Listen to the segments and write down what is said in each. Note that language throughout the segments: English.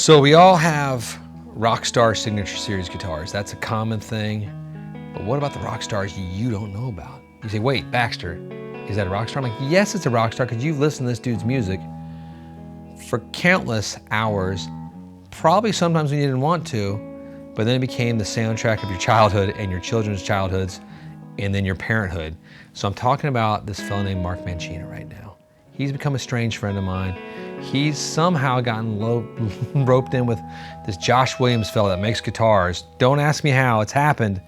So we all have Rockstar Signature Series guitars. That's a common thing. But what about the Rockstars you don't know about? You say, wait, Baxter, is that a Rockstar? I'm like, yes, it's a Rockstar because you've listened to this dude's music for countless hours, probably sometimes when you didn't want to, but then it became the soundtrack of your childhood and your children's childhoods and then your parenthood. So I'm talking about this fellow named Mark Mancina right now. He's become a strange friend of mine. He's somehow gotten roped in with this Josh Williams fellow that makes guitars. Don't ask me how, it's happened.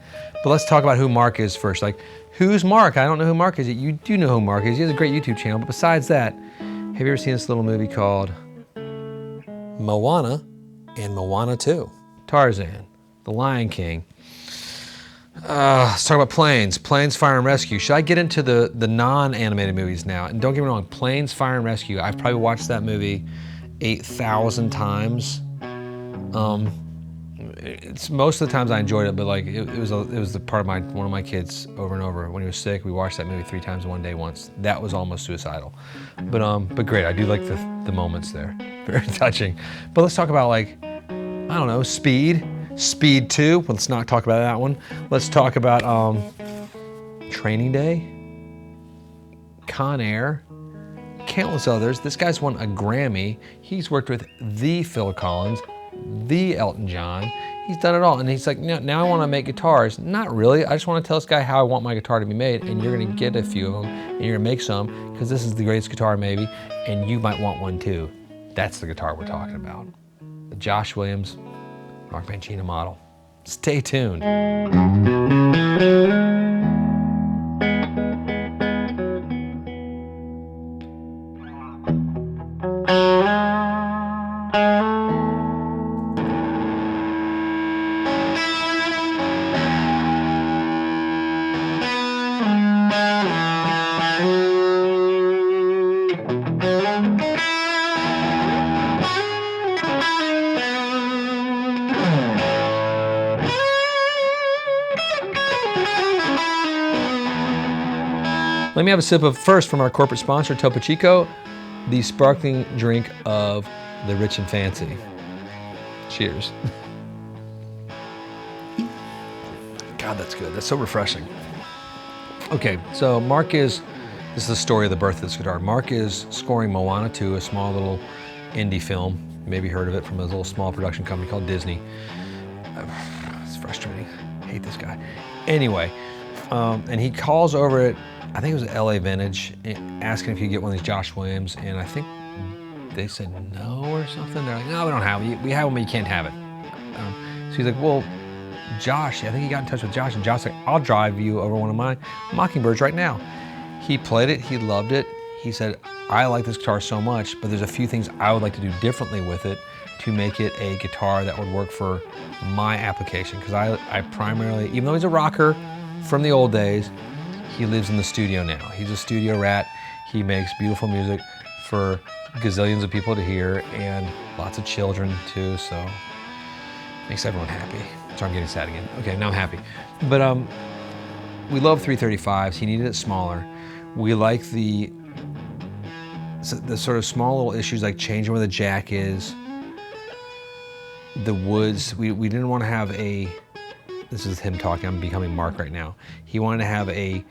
But let's talk about who Mark is first. Like, who's Mark? I don't know who Mark is. You do know who Mark is. He has a great YouTube channel. But besides that, have you ever seen this little movie called Moana and Moana 2? Tarzan, The Lion King. Let's talk about Planes, Fire and Rescue. Should I get into the non-animated movies now? And don't get me wrong, Planes, Fire and Rescue, I've probably watched that movie 8,000 times. It's most of the times I enjoyed it, but like it was the part of one of my kids over and over. When he was sick, we watched that movie 3 times in one day once. That was almost suicidal. But great, I do like the moments there. Very touching. But let's talk about, like, I don't know, Speed 2, let's not talk about that one. Let's talk about Training Day, Con Air, countless others. This guy's won a Grammy. He's worked with the Phil Collins, the Elton John. He's done it all. And he's like, now I want to make guitars. Not really. I just want to tell this guy how I want my guitar to be made, and you're going to get a few of them, and you're going to make some, because this is the greatest guitar maybe, and you might want one too. That's the guitar we're talking about. The Josh Williams Mark Mancina model. Stay tuned. Let me have a sip of, first, from our corporate sponsor, Topo Chico, the sparkling drink of the rich and fancy. Cheers. God, that's good. That's so refreshing. Okay, so this is the story of the birth of this guitar. Mark is scoring Moana 2, a small little indie film. You maybe heard of it from a little small production company called Disney. It's frustrating. I hate this guy. Anyway, and he calls over it, I think it was at LA Vintage, asking if you could get one of these Josh Williams, and I think they said no or something. They're like, no, we don't have it. We have one, but you can't have it. So he's like, well, Josh, I think he got in touch with Josh, and Josh's like, I'll drive you over one of my Mockingbirds right now. He played it, he loved it. He said, I like this guitar so much, but there's a few things I would like to do differently with it to make it a guitar that would work for my application. Because I primarily, even though he's a rocker from the old days, he lives in the studio now. He's a studio rat. He makes beautiful music for gazillions of people to hear, and lots of children too, so makes everyone happy. Sorry, I'm getting sad again. Okay, now I'm happy. But we love 335s. He needed it smaller. We like the sort of small little issues, like changing where the jack is, the woods. We didn't want to have this is him talking, I'm becoming Mark right now. He wanted to have a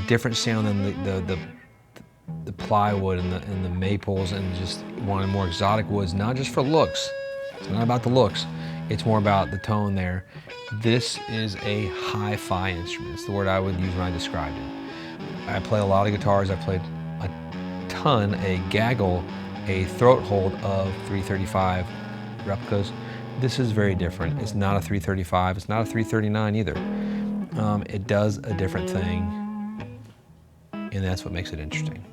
different sound than the plywood and the maples, and just wanted more exotic woods, not just for looks. It's not about the looks. It's more about the tone there. This is a hi-fi instrument. It's the word I would use when I described it. I play a lot of guitars. I played a ton, a gaggle, a throat hold of 335 replicas. This is very different. It's not a 335. It's not a 339 either. It does a different thing, and that's what makes it interesting.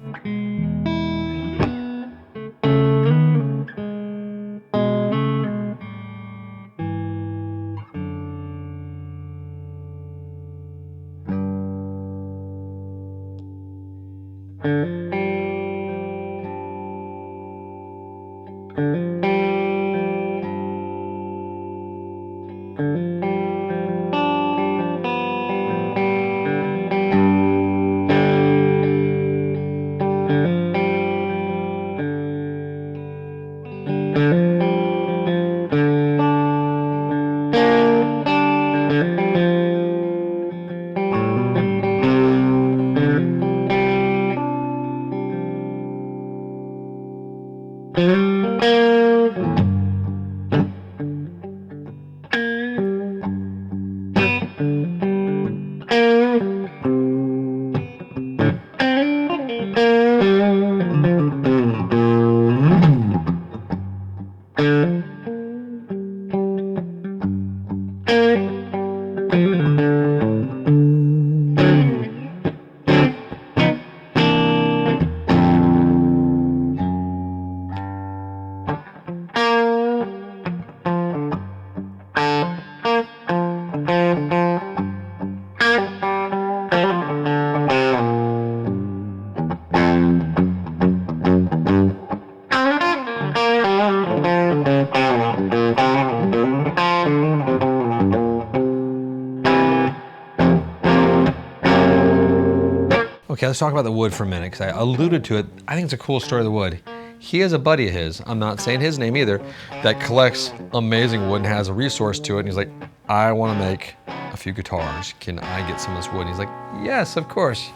Okay, let's talk about the wood for a minute, because I alluded to it. I think it's a cool story of the wood. He has a buddy of his, I'm not saying his name either, that collects amazing wood and has a resource to it. And he's like, I want to make a few guitars. Can I get some of this wood? And he's like, yes, of course.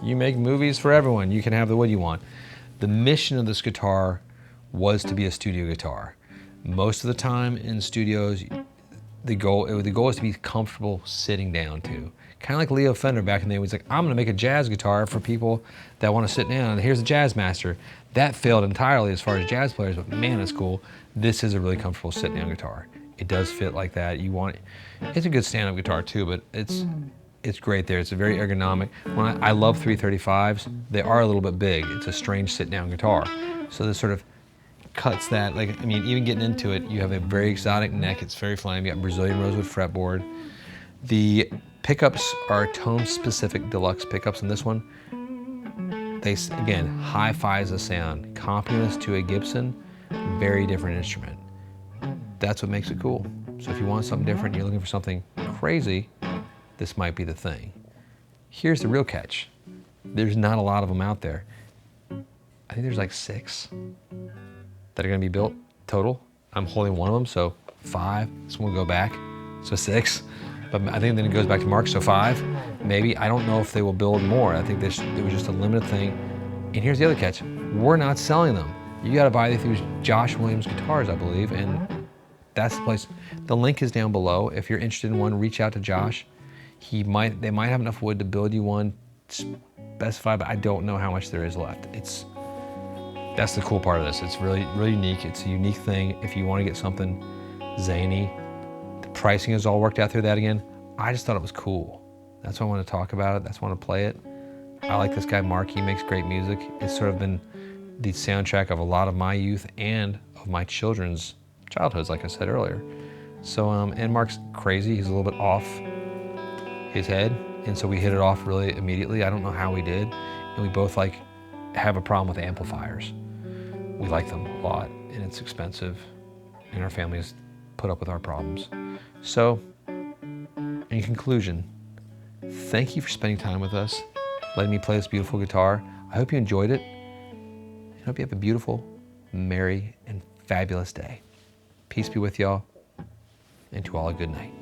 You make movies for everyone. You can have the wood you want. The mission of this guitar was to be a studio guitar. Most of the time in studios, the goal is to be comfortable sitting down to. Kind of like Leo Fender back in the day was like, I'm gonna make a jazz guitar for people that wanna sit down, and here's a Jazz Master. That failed entirely as far as jazz players, but man, it's cool. This is a really comfortable sit down guitar. It does fit like that. It's a good stand-up guitar too, but it's great there. It's a very ergonomic. I love 335s. They are a little bit big. It's a strange sit down guitar. So this sort of cuts that, even getting into it, you have a very exotic neck. It's very fine. You got Brazilian rosewood fretboard. The pickups are tone-specific deluxe pickups in this one. They, again, hi-fi's the sound. Compliments to a Gibson, very different instrument. That's what makes it cool. So if you want something different, you're looking for something crazy, this might be the thing. Here's the real catch. There's not a lot of them out there. I think there's like 6 that are gonna be built total. I'm holding one of them, so 5. This one will go back, so 6. But I think then it goes back to Mark, so 5, maybe. I don't know if they will build more. I think it was just a limited thing. And here's the other catch. We're not selling them. You gotta buy these through Josh Williams Guitars, I believe, and that's the place. The link is down below. If you're interested in one, reach out to Josh. They might have enough wood to build you one specified, but I don't know how much there is left. That's the cool part of this. It's really, really unique. It's a unique thing. If you wanna get something zany, pricing is all worked out through that again. I just thought it was cool. That's why I want to talk about it. That's why I want to play it. I like this guy, Mark. He makes great music. It's sort of been the soundtrack of a lot of my youth and of my children's childhoods, like I said earlier. So, and Mark's crazy. He's a little bit off his head. And so we hit it off really immediately. I don't know how we did. And we both have a problem with amplifiers. We like them a lot, and it's expensive. And our families put up with our problems. So, in conclusion, thank you for spending time with us, letting me play this beautiful guitar. I hope you enjoyed it. I hope you have a beautiful, merry, and fabulous day. Peace be with y'all, and to all a good night.